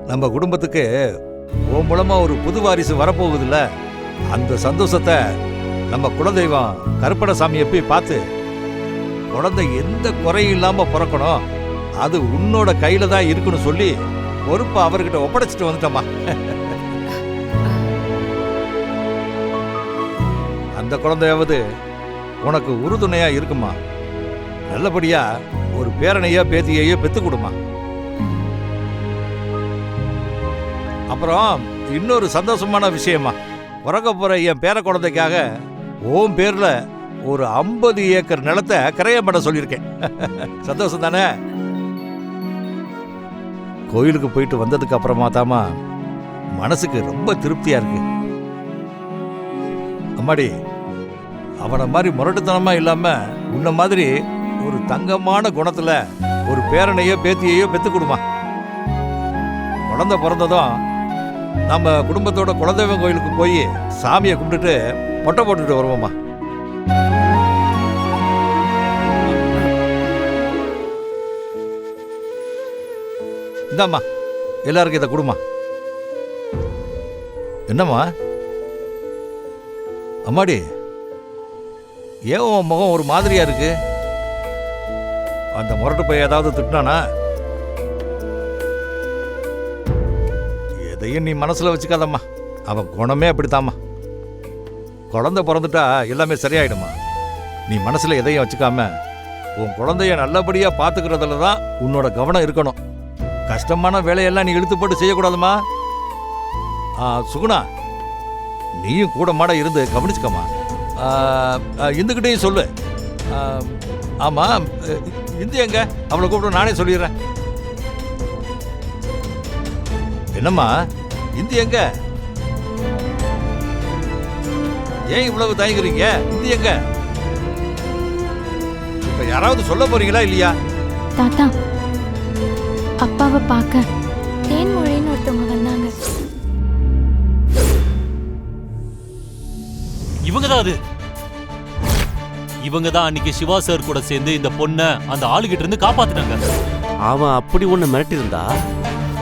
நம்ம குடும்பத்துக்கு உன் மூலமா ஒரு புது வாரிசு வரப்போகுதுல்ல, அந்த சந்தோஷத்தை நம்ம குலதெய்வம் கருப்பணசாமியை போய் பார்த்து குழந்தை எந்த குறையும் இல்லாம பிறக்கணும், அது உன்னோட கையில தான் இருக்குன்னு சொல்லி பொறுப்பை அவர்கிட்ட ஒப்படைச்சிட்டு வந்துட்டோமா. அந்த குழந்தையாவது உனக்கு உறுதுணையா இருக்குமா. நல்லபடியா ஒரு பேரனையோ பேத்தியையோ பெத்து கொடுமா. அப்புறம் இன்னொரு சந்தோஷமான விஷயமா, பிறக்க போற என் பேர குழந்தைக்காக உன் பேர்ல ஒரு 50 ஏக்கர் நிலத்தை கிரயம் பண்ண சொல்லியிருக்கேன். சந்தோஷம் தானே? கோயிலுக்கு போயிட்டு வந்ததுக்கு அப்புறமா தாமா மனசுக்கு ரொம்ப திருப்தியா இருக்கு. அம்மாடி, அவனை மாதிரி முரட்டுத்தனமா இல்லாம உன்ன மாதிரி ஒரு தங்கமான குணத்துல ஒரு பேரனையோ பேத்தியையோ பெத்து கொடுமா. குழந்தை பிறந்ததும் நம்ம குடும்பத்தோட குலதெய்வம் கோயிலுக்கு போய் சாமியை கும்பிட்டுட்டு மொட்டை போட்டுட்டு வருவோம்மா. இந்தாம்மா, எல்லாருக்கும் இதை கொடுமா. என்னம்மா அம்மாடி, ஏன் உன் முகம் ஒரு மாதிரியா இருக்கு? அந்த முரட்டு போய் ஏதாவது திட்டினானா? எதையும் நீ மனசுல வச்சுக்காதம்மா, அவன் குணமே அப்படித்தாம்மா. குழந்தை பிறந்துட்டா எல்லாமே சரியாயிடுமா. நீ மனசுல எதையும் வச்சுக்காம உன் குழந்தைய நல்லபடியா பாத்துக்கிறதுல தான் உன்னோட கவனம் இருக்கணும். கஷ்டமான வேலையெல்லாம் நீ இழுத்து போட்டு செய்யக்கூடாதுமா. சுகுணா, நீயும் கூட மாட இருந்து கவனிச்சுக்கம்மா. இந்துக்கிட்டையும் சொல்லு. ஆமா, இந்து எங்க? அவளை கூப்பிட்டு நானே சொல்லிடுறேன். என்னம்மா, இந்து எங்க? ஏன் இவ்வளவு தயங்குறீங்க? இந்து எங்க? இப்ப யாராவது சொல்ல போறீங்களா இல்லையா? தாத்தா, அப்பாவை பார்க்க தேன்மொழின்னு ஒருத்தவங்க வந்தாங்க. இவங்கதான் அது. இவங்க தான் அன்னைக்கு சிவா சார் கூட சேர்ந்து இந்த பொண்ணை அந்த ஆளுகிட்ட இருந்து காப்பாத்தினாங்க. அவன் அப்படி ஒண்ணு மிரட்டி இருந்தா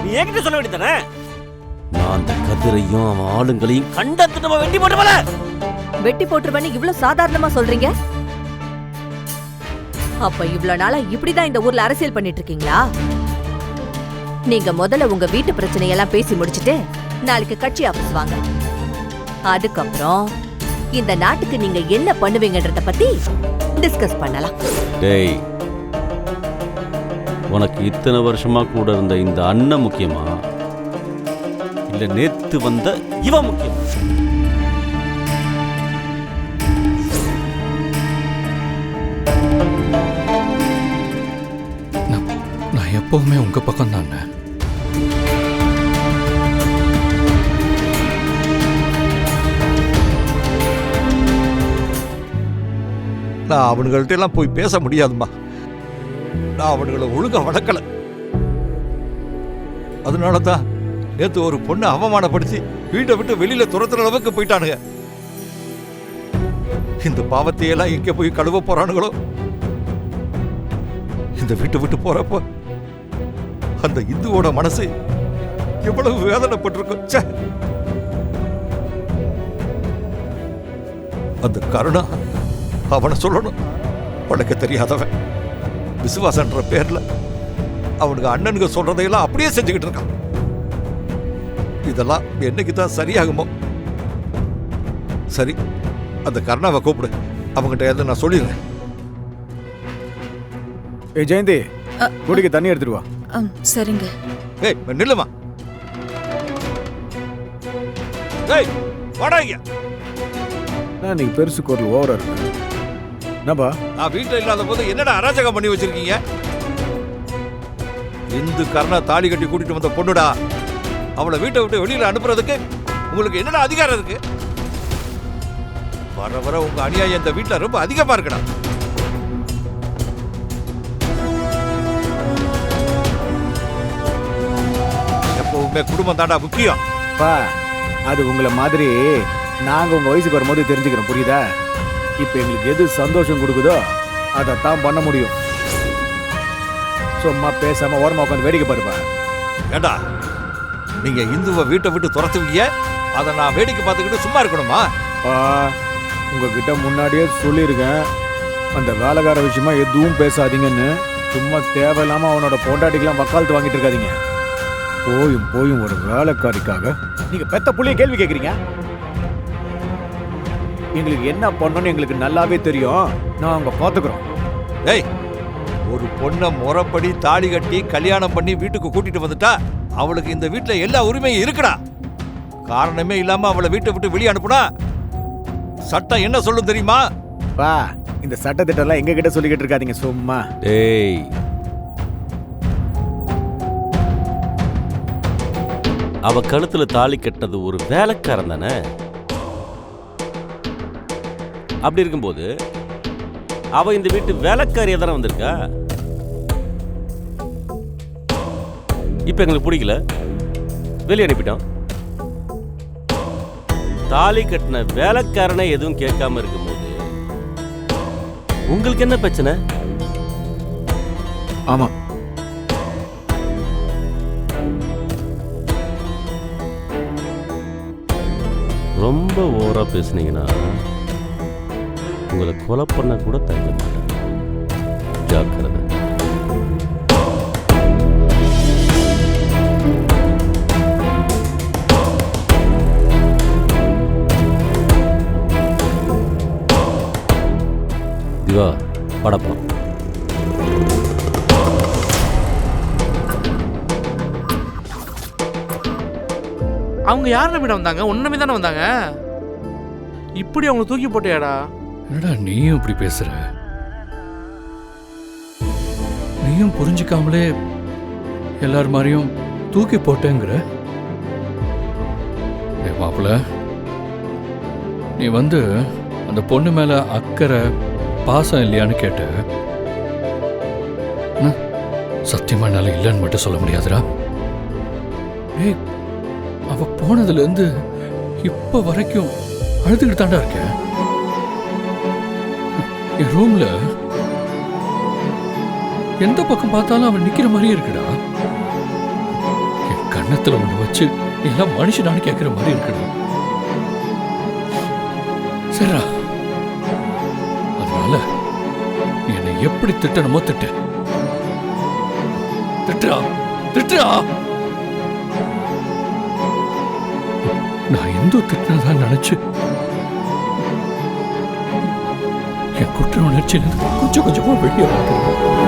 நீ என்கிட்ட சொல்ல வேண்டியதானே? நான் அந்த கதிரையும் அவன் ஆளுங்களையும் கண்டத்து நம்ம வெட்டி போட்டுவல. வெட்டி போட்டுருவன்னு இவ்வளவு சாதாரணமா சொல்றீங்க? அப்ப இவ்வளவு நாளா இப்படிதான் இந்த ஊர்ல அரசியல் பண்ணிட்டு இருக்கீங்களா? நீங்க முதல்ல உங்க வீட்டு பிரச்சனையெல்லாம் பேசி முடிச்சிட்டு நாளைக்கு கட்சி ஆபீஸ் வாங்க. அதுக்கப்புறம் இந்த நாட்டுக்கு நீங்க என்ன பண்ணுவீங்கன்றத பத்தி டிஸ்கஸ் பண்ணலாம். டேய், உனக்கு இத்தனை வருஷமா கூட இருந்த இந்த அண்ணன் முக்கியமா இல்ல நேத்து வந்த இவன் முக்கியமா? நான் எப்பவுமே உங்க பக்கம் தான். நான் அவனுங்கள்ட்ட எல்லாம் போய் பேச முடியாதுமா. நான் அவனுங்களை ஒழுங்கா வளர்க்கல. அதனால தான் நேத்து ஒரு பொண்ணை அவமானப்படுத்தி வீட்டை விட்டு வெளியில துரத்துற அளவுக்கு போயிட்டானுங்க. இந்த பாவத்தையெல்லாம் எங்க போய் கழுவ போறானுங்களோ. இந்த வீட்டை விட்டு போறப்போ அந்த இந்துவோட மனசு எவ்வளவு வேதனைப்பட்டிருக்கும். அந்த கருணா அவனை சொல்லணும். உனக்கு தெரியாதவன் விசுவாசன்ற பேர்ல அவனுக்கு அண்ணனுக்கு சொல்றதையெல்லாம் அப்படியே செஞ்சுக்கிட்டு இருக்கான். இதெல்லாம் என்னைக்கு தான் சரியாகுமோ? சரி, அந்த கருணாவை கூப்பிடு, அவங்ககிட்ட எதை நான் சொல்லிடுறேன். ஏய் ஜெயந்தி, குடிக்க தண்ணி எடுத்துட்டு வா. சரிங்க. ஏய் நில்லுமா. ஏய் வாடா இங்க. நான் நீ பெருசு குரல் ஓவரா இருக்கு. என்னப்பா? நான் வீட்டில் இல்லாத போது என்னடா அராஜகம் பண்ணி வச்சிருக்கீங்க? இந்து கர்ணா தாலி கட்டி கூட்டிட்டு வந்த பொண்ணுடா. அவளை வீட்டை விட்டு வெளியில அனுப்புறதுக்கு உங்களுக்கு என்னடா அதிகாரம் இருக்கு? வர வர உங்க அநியாயம் இந்த வீட்டில் ரொம்ப அதிகமா இருக்குடா. எப்பவுமே குடும்பம் தாண்டா முக்கியம். அது உங்களை மாதிரி நாங்க உங்க வயசுக்கு வரும்போது தெரிஞ்சுக்கிறோம், புரியுதா? இப்ப எங்களுக்கு எது சந்தோஷம் கொடுக்குதோ அதைத்தான் பண்ண முடியும். சும்மா பேசாம ஓரமா உட்காந்து வேடிக்கை பாருப்பா. ஏண்டா நீங்க இந்துவை வீட்டை விட்டு துரத்துவீங்க, அதை நான் வேடிக்கை பார்த்துக்கிட்டு சும்மா இருக்கணுமா? உங்ககிட்ட முன்னாடியே சொல்லியிருக்கேன், அந்த வேலைக்கார விஷயமா எதுவும் பேசாதீங்கன்னு. சும்மா தேவையில்லாம அவனோட பொண்டாட்டிக்கெல்லாம் வக்காலத்து வாங்கிட்டு இருக்காதீங்க. போயும் போயும் ஒரு வேலைக்காரிக்காக நீங்க பெத்த புள்ளைய கேள்வி கேட்குறீங்க. எங்களுக்கு என்ன பண்ணணும்னு எங்களுக்கு நல்லாவே தெரியும். நான் அவங்க பார்த்துக்கிறோம். ஏய், ஒரு பொண்ணை முறைப்படி தாலி கட்டி கல்யாணம் பண்ணி வீட்டுக்கு கூட்டிட்டு வந்துட்டா அவளுக்கு இந்த வீட்டுல எல்லா உரிமையும் இருக்குடா. காரணமே இல்லாம அவளை வீட்டை விட்டு வெளியே அனுப்புனா சட்டம் என்ன சொல்லும் தெரியுமா? பா, இந்த சட்டத்திட்டம்லாம் எங்க கிட்ட சொல்லிக்கிட்டு இருக்காதீங்க சும்மா. டேய், அவ கழுத்துல தாலி கட்டது ஒரு வேலைக்காரன் தானே. அப்படி இருக்கும்போது அவ இந்த வீட்டு வேலைக்காரியா தானே வந்திருக்கா. இப்ப எங்களுக்கு பிடிக்கல, வெளியே அனுப்பிட்டோம். தாலி கட்டின வேலைக்காரனை எதுவும் கேட்காம இருக்கும்போது உங்களுக்கு என்ன பிரச்சனை? ஆமா, ரொம்ப ஓவரா பேசுனீங்கன்னா உங்களை கொலை பண்ண கூட தயங்க மாட்டேன். ஜாக்கிரதை. திவா, படப்பா. அவங்க யார் நம்பிட வந்தாங்க? உன்ன நம்பி தானே வந்தாங்க. இப்படி அவங்க தூக்கி போட்டியாடா? என்னடா நீயும் இப்படி பேசுற? நீயும் புரிஞ்சுக்காமலே எல்லார் மாதிரியும் தூக்கி போட்டேங்கிற. மாப்பிள்ள, நீ வந்து அந்த பொண்ணு மேல அக்கறை பாசம் இல்லையான்னு கேட்ட. சத்தியமா என்னால இல்லைன்னு மட்டும் சொல்ல முடியாதுடா. ஏய், அவ போனதுல இருந்து இப்ப வரைக்கும் அழுதுகிட்டு தாண்டா இருக்கேன். என் ரூம்ல எந்த பக்கம் பார்த்தாலும் அவன் நிக்கிற மாதிரியே இருக்குடா. என் கண்ணத்துல ஒண்ணு வச்சு எல்லாம் மனுஷனானு கேட்கிற மாதிரி இருக்குடா. சரிடா, அதனால நீ என்னை எப்படி திட்டணுமோ திட்டுறா திட்டுறா. நான் எந்த திட்டினதான் நினைச்சு என் குற்ற உணர்ச்சியிலிருந்து கொஞ்சம் கொஞ்சமா வெளியே வந்துடுறேன்.